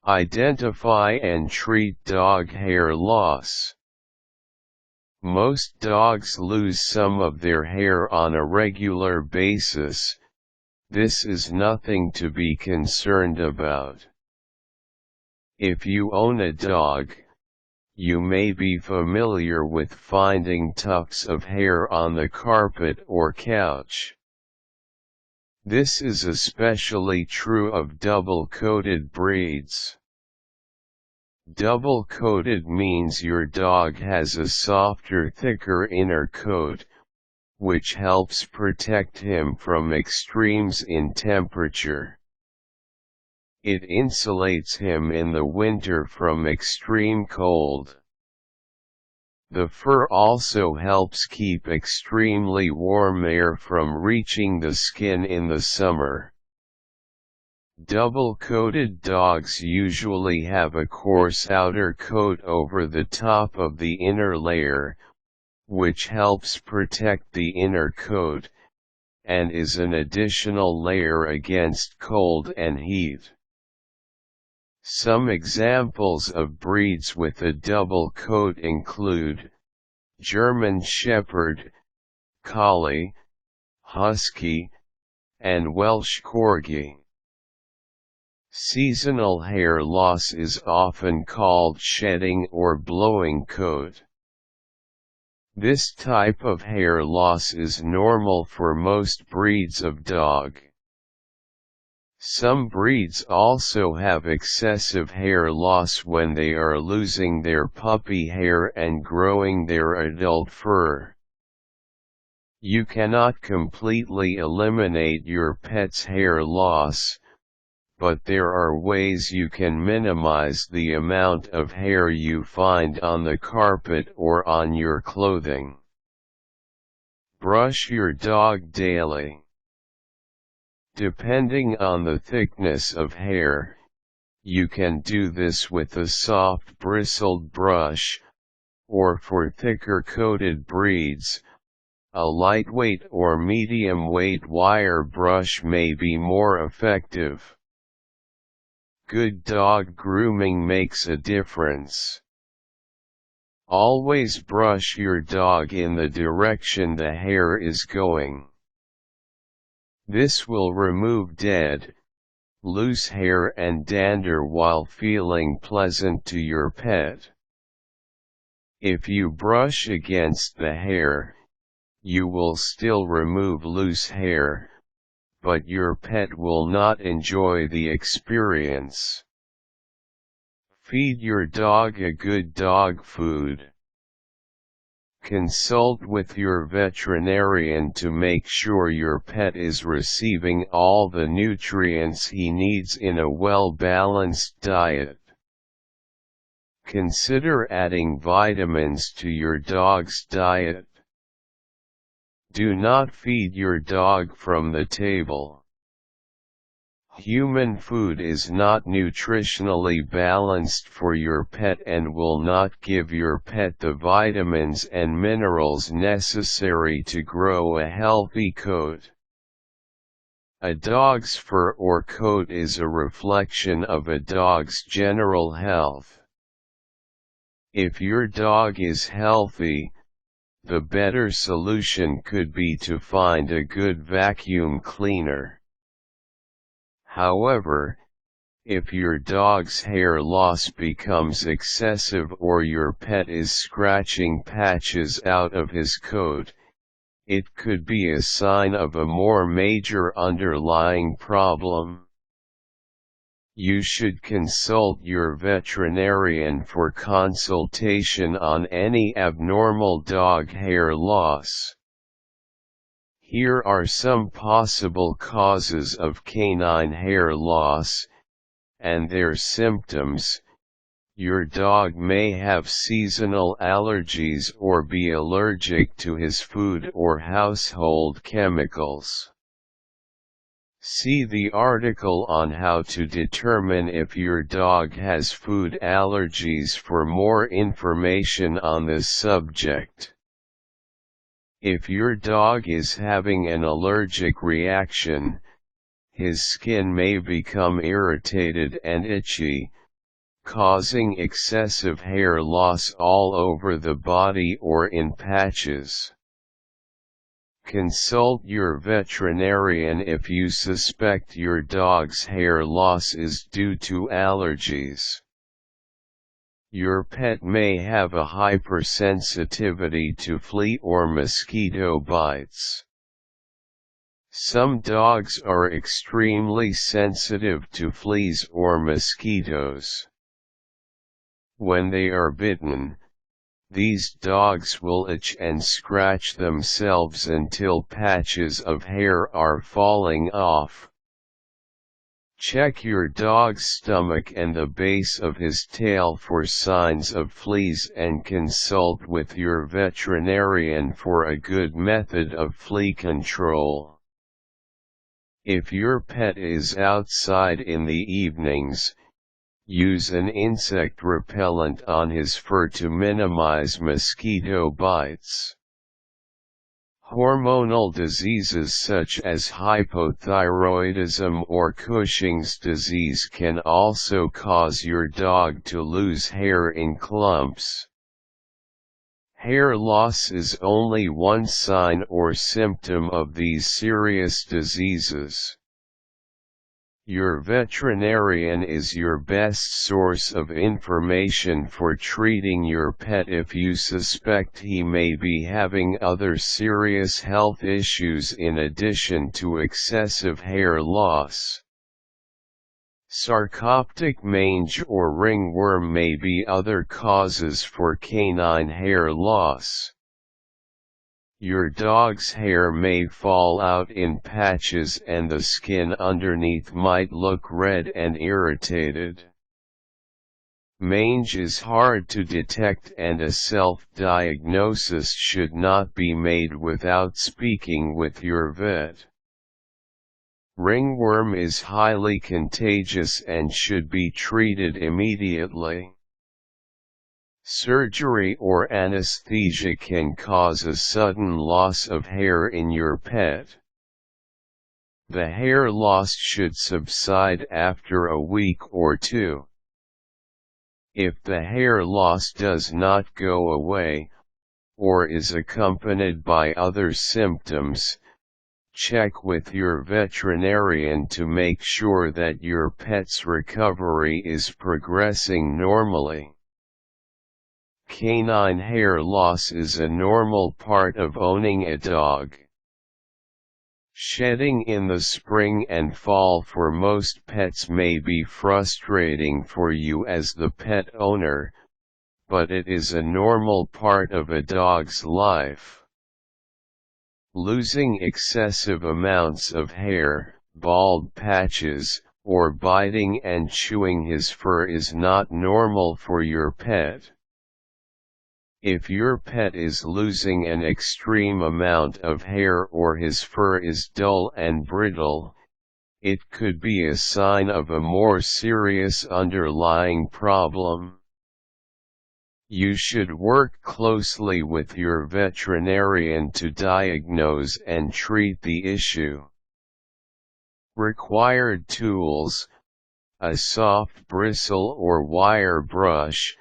Identify and treat dog hair loss. Most dogs lose some of their hair on a regular basis. This is nothing to be concerned about. If you own a dog, you may be familiar with finding tufts of hair on the carpet or couch. This is especially true of double-coated breeds. Double-coated means your dog has a softer, thicker inner coat, which helps protect him from extremes in temperature. It insulates him in the winter from extreme cold. The fur also helps keep extremely warm air from reaching the skin in the summer. Double-coated dogs usually have a coarse outer coat over the top of the inner layer, which helps protect the inner coat, and is an additional layer against cold and heat. Some examples of breeds with a double coat include German Shepherd, Collie, Husky, and Welsh Corgi. Seasonal hair loss is often called shedding or blowing coat. This type of hair loss is normal for most breeds of dog. Some breeds also have excessive hair loss when they are losing their puppy hair and growing their adult fur. You cannot completely eliminate your pet's hair loss, but there are ways you can minimize the amount of hair you find on the carpet or on your clothing. Brush your dog daily. Depending on the thickness of hair, you can do this with a soft bristled brush, or for thicker coated breeds, a lightweight or medium-weight wire brush may be more effective. Good dog grooming makes a difference. Always brush your dog in the direction the hair is going. This will remove dead, loose hair and dander while feeling pleasant to your pet. If you brush against the hair, you will still remove loose hair, but your pet will not enjoy the experience. Feed your dog a good dog food. Consult with your veterinarian to make sure your pet is receiving all the nutrients he needs in a well-balanced diet. Consider adding vitamins to your dog's diet. Do not feed your dog from the table. Human food is not nutritionally balanced for your pet and will not give your pet the vitamins and minerals necessary to grow a healthy coat. A dog's fur or coat is a reflection of a dog's general health. If your dog is healthy, the better solution could be to find a good vacuum cleaner. However, if your dog's hair loss becomes excessive or your pet is scratching patches out of his coat, it could be a sign of a more major underlying problem. You should consult your veterinarian for consultation on any abnormal dog hair loss. Here are some possible causes of canine hair loss, and their symptoms. Your dog may have seasonal allergies or be allergic to his food or household chemicals. See the article on how to determine if your dog has food allergies for more information on this subject. If your dog is having an allergic reaction, his skin may become irritated and itchy, causing excessive hair loss all over the body or in patches. Consult your veterinarian if you suspect your dog's hair loss is due to allergies. Your pet may have a hypersensitivity to flea or mosquito bites. Some dogs are extremely sensitive to fleas or mosquitoes. When they are bitten, these dogs will itch and scratch themselves until patches of hair are falling off. Check your dog's stomach and the base of his tail for signs of fleas and consult with your veterinarian for a good method of flea control. If your pet is outside in the evenings, use an insect repellent on his fur to minimize mosquito bites. Hormonal diseases such as hypothyroidism or Cushing's disease can also cause your dog to lose hair in clumps. Hair loss is only one sign or symptom of these serious diseases. Your veterinarian is your best source of information for treating your pet if you suspect he may be having other serious health issues in addition to excessive hair loss. Sarcoptic mange or ringworm may be other causes for canine hair loss. Your dog's hair may fall out in patches and the skin underneath might look red and irritated. Mange is hard to detect and a self-diagnosis should not be made without speaking with your vet. Ringworm is highly contagious and should be treated immediately. Surgery or anesthesia can cause a sudden loss of hair in your pet. The hair loss should subside after a week or two. If the hair loss does not go away, or is accompanied by other symptoms, check with your veterinarian to make sure that your pet's recovery is progressing normally. Canine hair loss is a normal part of owning a dog. Shedding in the spring and fall for most pets may be frustrating for you as the pet owner, but it is a normal part of a dog's life. Losing excessive amounts of hair, bald patches, or biting and chewing his fur is not normal for your pet. If your pet is losing an extreme amount of hair or his fur is dull and brittle, it could be a sign of a more serious underlying problem. You should work closely with your veterinarian to diagnose and treat the issue. Required tools: a soft bristle or wire brush,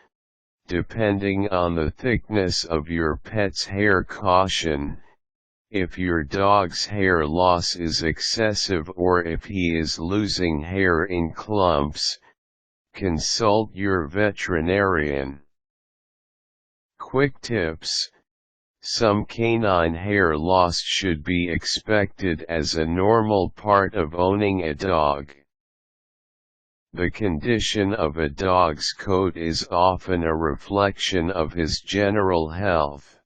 depending on the thickness of your pet's hair. Caution: if your dog's hair loss is excessive or if he is losing hair in clumps, consult your veterinarian. Quick tips: some canine hair loss should be expected as a normal part of owning a dog. The condition of a dog's coat is often a reflection of his general health.